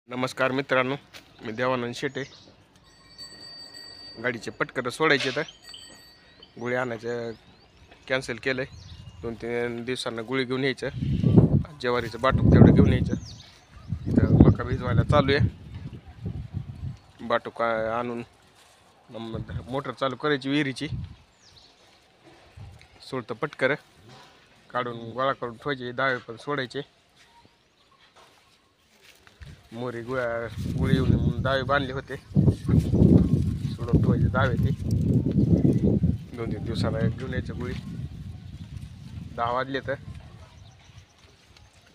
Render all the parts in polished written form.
नमस्कार मित्रांनो, मी देवानंद शेटे. गाडीचे पटकन सोडायचे तर गुळी आणायचं कॅन्सल केलं आहे. 2-3 दिवसांना गुळी घेऊन यायचं. ज्वारीचं बाटूक तेवढं घेऊन यायचं. इथं मका भिजवायला चालू आहे. बाटूक आणून मोटर चालू करायची विहिरीची. सोडतं पटकर काढून गोळा करून ठेवायचे. दावे पण सोडायचे. मोरी गुळी येऊन दावे बांधले होते. सोडून ठेवायचे दावे ते 2-3 दिवसाला घेऊन यायचं गुळी. 10 वाजले तर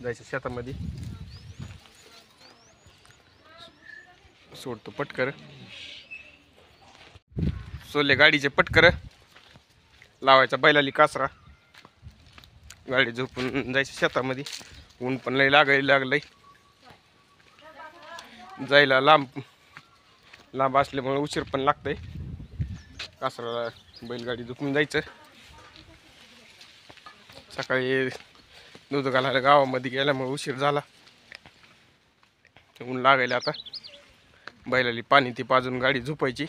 जायचं शेतामध्ये. सोडतो पटकर सोले गाडीचे पटकर लावायचा बैलाली कासरा. गाडी झोपून जायचं शेतामध्ये. ऊन पण लय लागलंय. जायला लांब असल्यामुळे उशीर पण लागतंय. कासराला बैलगाडी झोपून जायचं. सकाळी दूध घालायला गावामध्ये गेल्यामुळे उशीर झाला. ऊन लागायला आता बैलाली पाणी ती पाजून गाडी झोपायची.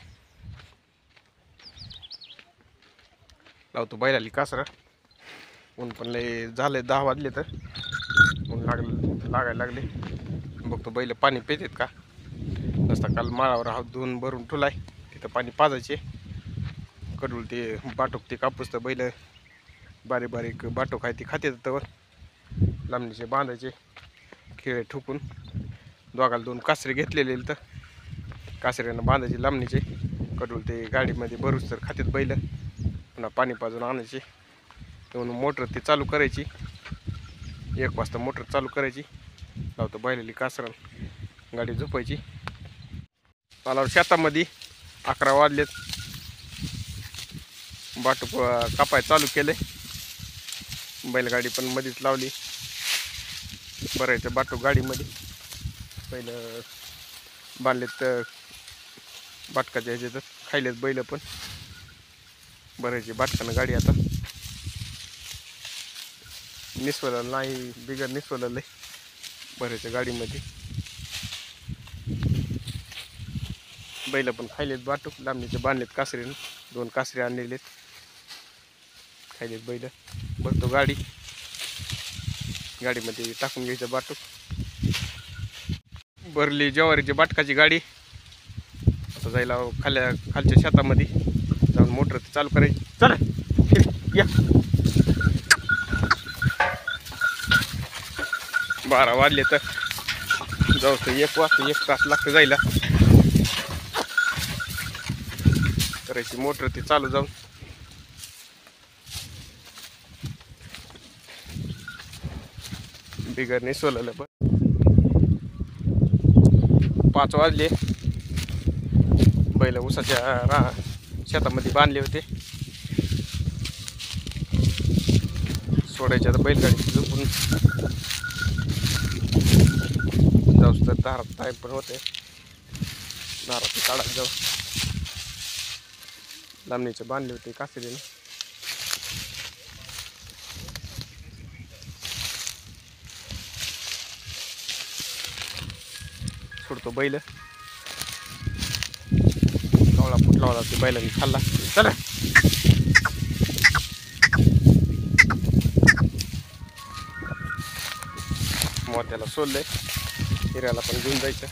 लावतो बैलाली कासरा. ऊन पण लय झालंय. 10 वाजले तर ऊन लागायला लागले. बघतो बैल पाणी पितात का. नसता काल माळावर हात धुवून भरून ठुलाय. तिथं पाणी पाजायचे. कडूल ते बाटूक ते कापूस तर बैल बारीक बारीक बाटूक आहे ती खाते. तर लांबणीचे बांधायचे खिळे ठोकून. दोघाला 2 कासरे घेतलेले तर कासऱ्यानं बांधायचे लांबणीचे. कडूल ते गाडीमध्ये भरूच तर खात्यात बैल. पुन्हा पाणी पाजून आणायचे. म्हणून मोटर ती चालू करायची. 1 वाजता मोटर चालू करायची. लावतो बैलाली कासरा. गाडी झोपायची. मला शेतामध्ये 11 वाजलेत. बाटूक कापाय चालू केले. बैलगाडी पण मध्येच लावली. भरायचं बाटूक गाडीमध्ये. पहिलं बांधलेत बाटकाच्या ह्याच्यात खायलेत बैल पण. भरायची बाटकानं गाडी आता. निसवलं नाही बिगर निसवलं लय. भरायचं गाडीमध्ये. बैल पण खायलेत बाटूक. लांबणीचे बांधलेत कासरीनं. 2 कासरे आणलेलेत. खायलेत बैल. भरतो गाडी. गाडीमध्ये टाकून घ्यायचं बाटूक. भरली ज्वारीची बाटकाची गाडी. आता जायला खालच्या शेतामध्ये जाऊन मोटर चालू करायची. चला या. 12 वाजले तर जाऊ तर 1 वाजता 1 तास लागतं जायला. करायची मोटर ती चालू जाऊन. बिगर नाही सोललं पण. 5 वाजले. बैल उसाच्या शेतामध्ये बांधले होते. सोडायच्या तर बैलगाडी झोपून जाऊस तर दारात टाईम पण होते. दारात काढायला जाऊ. लांबणीचे बांधले होते कासरीने. सोडतो बैल. कावळा फुटला होता ते बैलांनी खाल्ला. चला मोत्याला सोडलंय. हिऱ्याला पण घेऊन जायचं.